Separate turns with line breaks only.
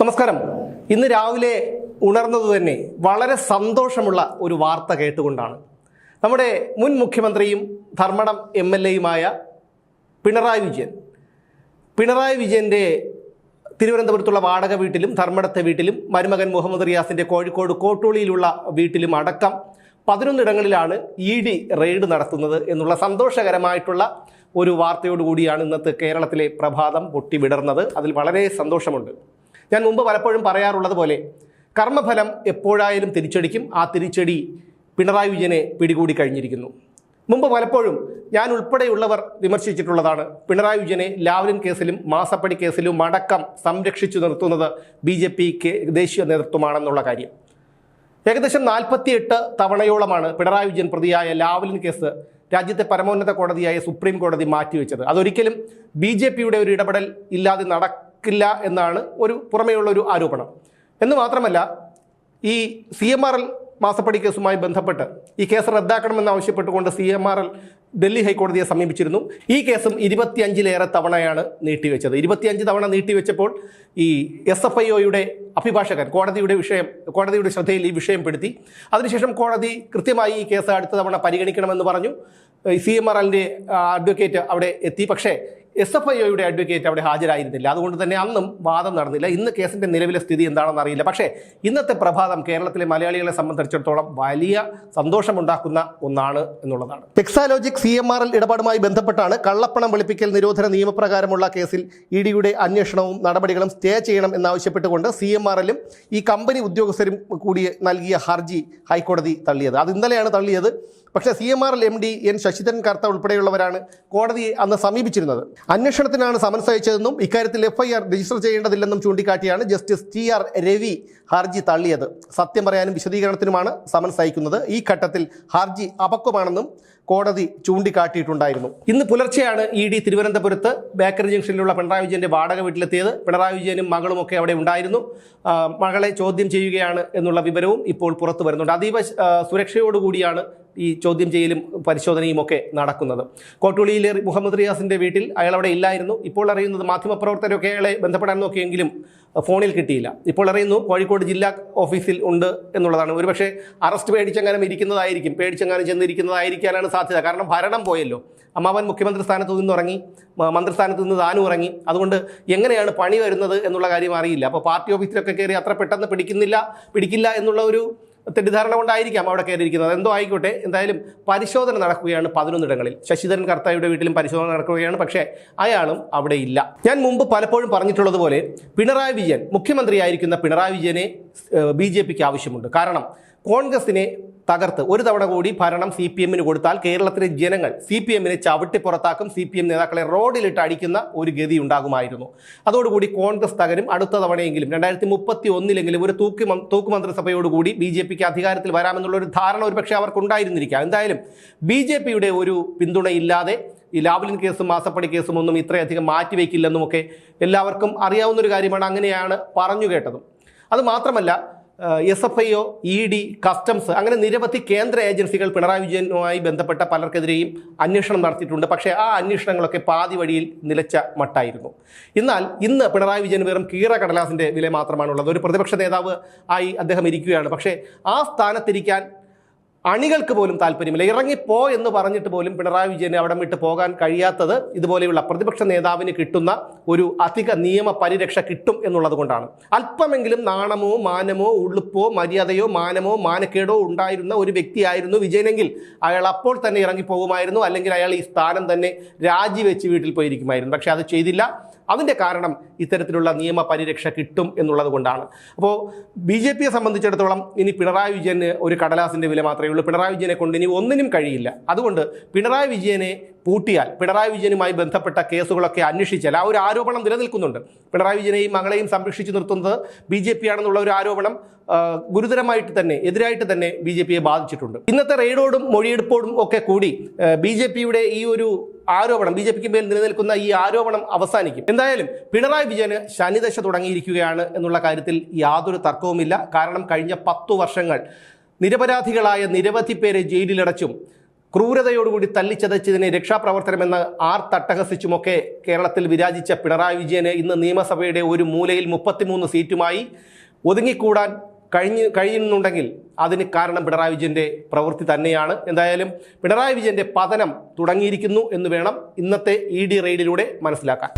നമസ്കാരം. ഇന്ന് രാവിലെ ഉണർന്നത് തന്നെ വളരെ സന്തോഷമുള്ള ഒരു വാർത്ത കേട്ടുകൊണ്ടാണ്. നമ്മുടെ മുൻ മുഖ്യമന്ത്രിയും ധർമ്മടം MLA-യുമായ പിണറായി വിജയൻ്റെ തിരുവനന്തപുരത്തുള്ള വാടക വീട്ടിലും ധർമ്മടത്തെ വീട്ടിലും മരുമകൻ മുഹമ്മദ് റിയാസിൻ്റെ കോഴിക്കോട് കോട്ടൂളിയിലുള്ള വീട്ടിലും അടക്കം 11 ഇടങ്ങളിലാണ് ED റെയ്ഡ് നടത്തുന്നത് എന്നുള്ള സന്തോഷകരമായിട്ടുള്ള ഒരു വാർത്തയോടുകൂടിയാണ് ഇന്നത്തെ കേരളത്തിലെ പ്രഭാതം പൊട്ടിവിടർന്നത്. അതിൽ വളരെ സന്തോഷമുണ്ട്. ഞാൻ മുമ്പ് പലപ്പോഴും പറയാറുള്ളത് പോലെ കർമ്മഫലം എപ്പോഴായാലും തിരിച്ചടിക്കും. ആ തിരിച്ചടി പിണറായി വിജയനെ പിടികൂടി കഴിഞ്ഞിരിക്കുന്നു. മുമ്പ് പലപ്പോഴും ഞാൻ ഉൾപ്പെടെയുള്ളവർ വിമർശിച്ചിട്ടുള്ളതാണ് പിണറായി വിജയനെ ലാവ്ലിൻ കേസിലും മാസപ്പടി കേസിലും അടക്കം സംരക്ഷിച്ചു നിർത്തുന്നത് BJP ദേശീയ നേതൃത്വമാണെന്നുള്ള കാര്യം. ഏകദേശം 48 തവണയോളമാണ് പിണറായി വിജയൻ പ്രതിയായ ലാവ്ലിൻ കേസ് രാജ്യത്തെ പരമോന്നത കോടതിയായ സുപ്രീം കോടതി മാറ്റിവെച്ചത്. അതൊരിക്കലും BJP-യുടെ ഒരു ഇടപെടൽ ഇല്ലാതെ നടക്കില്ല എന്നാണ് പുറമേയുള്ള ഒരു ആരോപണം. എന്ന് മാത്രമല്ല, ഈ CMRL മാസപ്പടി കേസുമായി ബന്ധപ്പെട്ട് ഈ കേസ് റദ്ദാക്കണമെന്ന് ആവശ്യപ്പെട്ടുകൊണ്ട് CMRL ഡൽഹി ഹൈക്കോടതിയെ സമീപിച്ചിരുന്നു. ഈ കേസും 25-ലേറെ തവണയാണ് നീട്ടിവെച്ചത്. 25 തവണ നീട്ടിവെച്ചപ്പോൾ ഈ SFIOയുടെ അഭിഭാഷകൻ കോടതിയുടെ ശ്രദ്ധയിൽ ഈ വിഷയം പെടുത്തി. അതിനുശേഷം കോടതി കൃത്യമായി ഈ കേസ് അടുത്ത തവണ പരിഗണിക്കണമെന്ന് പറഞ്ഞു. CMRLൻ്റെ അഡ്വക്കേറ്റ് അവിടെ എത്തി. പക്ഷേ SFIOയുടെ അഡ്വക്കേറ്റ് അവിടെ ഹാജരായിരുന്നില്ല. അതുകൊണ്ട് തന്നെ അന്നും വാദം നടന്നില്ല. ഇന്ന് കേസിൻ്റെ നിലവിലെ സ്ഥിതി എന്താണെന്ന് അറിയില്ല. പക്ഷേ ഇന്നത്തെ പ്രഭാതം കേരളത്തിലെ മലയാളികളെ സംബന്ധിച്ചിടത്തോളം വലിയ സന്തോഷമുണ്ടാക്കുന്ന ഒന്നാണ് എന്നുള്ളതാണ്. എക്സാലോജിക് CMRL ഇടപാടുമായി ബന്ധപ്പെട്ടാണ് കള്ളപ്പണം വെളുപ്പിക്കൽ നിരോധന നിയമപ്രകാരമുള്ള കേസിൽ EDയുടെ അന്വേഷണവും നടപടികളും സ്റ്റേ ചെയ്യണം എന്നാവശ്യപ്പെട്ടുകൊണ്ട് CMRLും ഈ കമ്പനി ഉദ്യോഗസ്ഥരും കൂടി നൽകിയ ഹർജി ഹൈക്കോടതി തള്ളിയത്. അത് ഇന്നലെയാണ് തള്ളിയത്. പക്ഷേ CMRL MD N ശശിധരൻ കർത്ത ഉൾപ്പെടെയുള്ളവരാണ് കോടതിയെ അന്ന് സമീപിച്ചിരുന്നത്. അന്വേഷണത്തിനാണ് സമൻസ് അയച്ചതെന്നും ഇക്കാര്യത്തിൽ FIR രജിസ്റ്റർ ചെയ്യേണ്ടതില്ലെന്നും ചൂണ്ടിക്കാട്ടിയാണ് ജസ്റ്റിസ് TR രവി ഹർജി തള്ളിയത്. സത്യം പറയാനും വിശദീകരണത്തിനുമാണ് സമൻസ് അയക്കുന്നത്. ഈ ഘട്ടത്തിൽ ഹർജി അപക്വമാണെന്നും കോടതി ചൂണ്ടിക്കാട്ടിയിട്ടുണ്ടായിരുന്നു. ഇന്ന് പുലർച്ചെയാണ് ED തിരുവനന്തപുരത്ത് ബേക്കറി ജംഗ്ഷനിലുള്ള പിണറായി വിജയൻ്റെ വാടക വീട്ടിലെത്തിയത്. പിണറായി വിജയനും മകളുമൊക്കെ അവിടെ ഉണ്ടായിരുന്നു. മകളെ ചോദ്യം ചെയ്യുകയാണ് എന്നുള്ള വിവരവും ഇപ്പോൾ പുറത്തു വരുന്നുണ്ട്. അതീവ സുരക്ഷയോടുകൂടിയാണ് ഈ ചോദ്യം ചെയ്യലും പരിശോധനയും ഒക്കെ നടക്കുന്നത്. കോട്ടൂളിയിലെ മുഹമ്മദ് റിയാസിൻ്റെ വീട്ടിൽ അയാൾ അവിടെ ഇല്ലായിരുന്നു. ഇപ്പോൾ അറിയുന്നത് മാധ്യമപ്രവർത്തകരൊക്കെ അയാളെ ബന്ധപ്പെടാൻ നോക്കിയെങ്കിലും ഫോണിൽ കിട്ടിയില്ല. ഇപ്പോൾ അറിയുന്നു കോഴിക്കോട് ജില്ലാ ഓഫീസിൽ ഉണ്ട് എന്നുള്ളതാണ്. ഒരുപക്ഷെ അറസ്റ്റ് പേടിച്ചെങ്ങാനും ചെന്നിരിക്കുന്നതായിരിക്കാനാണ് സാധ്യത. കാരണം ഭരണം പോയല്ലോ. അമ്മാവൻ മുഖ്യമന്ത്രി സ്ഥാനത്ത് നിന്ന് ഇറങ്ങി, മന്ത്രിസ്ഥാനത്ത് നിന്ന് താനും ഇറങ്ങി. അതുകൊണ്ട് എങ്ങനെയാണ് പണി വരുന്നത് എന്നുള്ള കാര്യം അറിയില്ല. അപ്പോൾ പാർട്ടി ഓഫീസിലൊക്കെ കയറി അത്ര പെട്ടെന്ന് പിടിക്കില്ല എന്നുള്ള ഒരു തെറ്റിദ്ധാരണ കൊണ്ടായിരിക്കാം അവിടെ കയറിയിരിക്കുന്നത്. എന്തോ ആയിക്കോട്ടെ, എന്തായാലും പരിശോധന നടക്കുകയാണ് 11 ഇടങ്ങളിൽ. ശശിധരൻ കർത്തായുടെ വീട്ടിലും പരിശോധന നടക്കുകയാണ്. പക്ഷേ അയാളും അവിടെ ഇല്ല. ഞാൻ മുമ്പ് പലപ്പോഴും പറഞ്ഞിട്ടുള്ളതുപോലെ മുഖ്യമന്ത്രിയായിരിക്കുന്ന പിണറായി വിജയനെ BJPക്ക് ആവശ്യമുണ്ട്. കാരണം കോൺഗ്രസിനെ തകർത്ത് ഒരു തവണ കൂടി ഭരണം CPM-ന് കൊടുത്താൽ കേരളത്തിലെ ജനങ്ങൾ CPM-നെ ചവിട്ടിപ്പുറത്താക്കും. CPM നേതാക്കളെ റോഡിലിട്ട് അടിക്കുന്ന ഒരു ഗതി ഉണ്ടാകുമായിരുന്നു. അതോടുകൂടി കോൺഗ്രസ് തകരും. അടുത്ത തവണയെങ്കിലും 2031-ലെങ്കിലും ഒരു തൂക്കുമന്ത്രിസഭയോടുകൂടി BJPക്ക് അധികാരത്തിൽ വരാമെന്നുള്ളൊരു ധാരണ ഒരുപക്ഷെ അവർക്കുണ്ടായിരുന്നിരിക്കാം. എന്തായാലും BJPയുടെ ഒരു പിന്തുണയില്ലാതെ ഈ ലാവ്ലിൻ കേസും മാസപ്പടി കേസും ഒന്നും ഇത്രയധികം മാറ്റിവെക്കില്ലെന്നുമൊക്കെ എല്ലാവർക്കും അറിയാവുന്നൊരു കാര്യമാണ്. അങ്ങനെയാണ് പറഞ്ഞു കേട്ടതും. അതുമാത്രമല്ല, SFIO, ED, കസ്റ്റംസ് അങ്ങനെ നിരവധി കേന്ദ്ര ഏജൻസികൾ പിണറായി വിജയനുമായി ബന്ധപ്പെട്ട പലർക്കെതിരെയും അന്വേഷണം നടത്തിയിട്ടുണ്ട്. പക്ഷേ ആ അന്വേഷണങ്ങളൊക്കെ പാതി വഴിയിൽ നിലച്ച മട്ടായിരുന്നു. എന്നാൽ ഇന്ന് പിണറായി വിജയൻ വെറും കീറ കടലാസിൻ്റെ വില മാത്രമാണുള്ളത്. ഒരു പ്രതിപക്ഷ നേതാവ് ആയി അദ്ദേഹം ഇരിക്കുകയാണ്. പക്ഷേ ആ സ്ഥാനത്തിരിക്കാൻ അണികൾക്ക് പോലും താല്പര്യമില്ല. ഇറങ്ങിപ്പോ എന്ന് പറഞ്ഞിട്ട് പോലും പിണറായി വിജയനെ അവിടെ വിട്ട് പോകാൻ കഴിയാത്തത് ഇതുപോലെയുള്ള പ്രതിപക്ഷ നേതാവിന് കിട്ടുന്ന ഒരു അധിക നിയമ പരിരക്ഷ കിട്ടും എന്നുള്ളത് കൊണ്ടാണ്. അല്പമെങ്കിലും നാണമോ മാനമോ ഉളുപ്പോ മര്യാദയോ മാനക്കേടോ ഉണ്ടായിരുന്ന ഒരു വ്യക്തിയായിരുന്നു വിജയനെങ്കിൽ അയാൾ അപ്പോൾ തന്നെ ഇറങ്ങിപ്പോകുമായിരുന്നു. അല്ലെങ്കിൽ അയാൾ ഈ സ്ഥാനം തന്നെ രാജിവെച്ച് വീട്ടിൽ പോയിരിക്കുമായിരുന്നു. പക്ഷെ അത് ചെയ്തില്ല. അതിൻ്റെ കാരണം ഇത്തരത്തിലുള്ള നിയമ പരിരക്ഷ കിട്ടും എന്നുള്ളത് കൊണ്ടാണ്. അപ്പോൾ BJPയെ സംബന്ധിച്ചിടത്തോളം ഇനി പിണറായി വിജയന് ഒരു കടലാസിൻ്റെ വില മാത്രമേ ഉള്ളൂ. പിണറായി വിജയനെ കൊണ്ട് ഇനി ഒന്നിനും കഴിയില്ല. അതുകൊണ്ട് പിണറായി വിജയനെ പൂട്ടിയാൽ, പിണറായി വിജയനുമായി ബന്ധപ്പെട്ട കേസുകളൊക്കെ അന്വേഷിച്ചാൽ, ആ ഒരു ആരോപണം നിലനിൽക്കുന്നുണ്ട്. പിണറായി വിജയനെയും മകളെയും സംരക്ഷിച്ചു നിർത്തുന്നത് BJP ആണെന്നുള്ള ഒരു ആരോപണം എതിരായിട്ട് തന്നെ BJPയെ ബാധിച്ചിട്ടുണ്ട്. ഇന്നത്തെ റെയ്ഡോടും മൊഴിയെടുപ്പോടും ഒക്കെ കൂടി BJPയുടെ ഈ ഒരു ആരോപണം, BJPക്ക് മേൽ നിലനിൽക്കുന്ന ഈ ആരോപണം അവസാനിക്കും. എന്തായാലും പിണറായി വിജയന് ശനിദശ തുടങ്ങിയിരിക്കുകയാണ് എന്നുള്ള കാര്യത്തിൽ യാതൊരു തർക്കവുമില്ല. കാരണം കഴിഞ്ഞ 10 വർഷങ്ങൾ നിരപരാധികളായ നിരവധി പേരെ ജയിലിലടച്ചും ക്രൂരതയോടുകൂടി തല്ലിച്ചതച്ചതിനെ രക്ഷാപ്രവർത്തനമെന്ന് തട്ടഹസിച്ചുമൊക്കെ കേരളത്തിൽ വിരാജിച്ച പിണറായി വിജയന് ഇന്ന് നിയമസഭയുടെ ഒരു മൂലയിൽ 33 സീറ്റുമായി ഒതുങ്ങിക്കൂടാൻ കഴിയുന്നുണ്ടെങ്കിൽ അതിന് കാരണം പിണറായി വിജയൻ്റെ പ്രവൃത്തി തന്നെയാണ്. എന്തായാലും പിണറായി വിജയൻ്റെ പതനം തുടങ്ങിയിരിക്കുന്നു എന്ന് വേണം ഇന്നത്തെ ED റെയ്ഡിലൂടെ മനസ്സിലാക്കാൻ.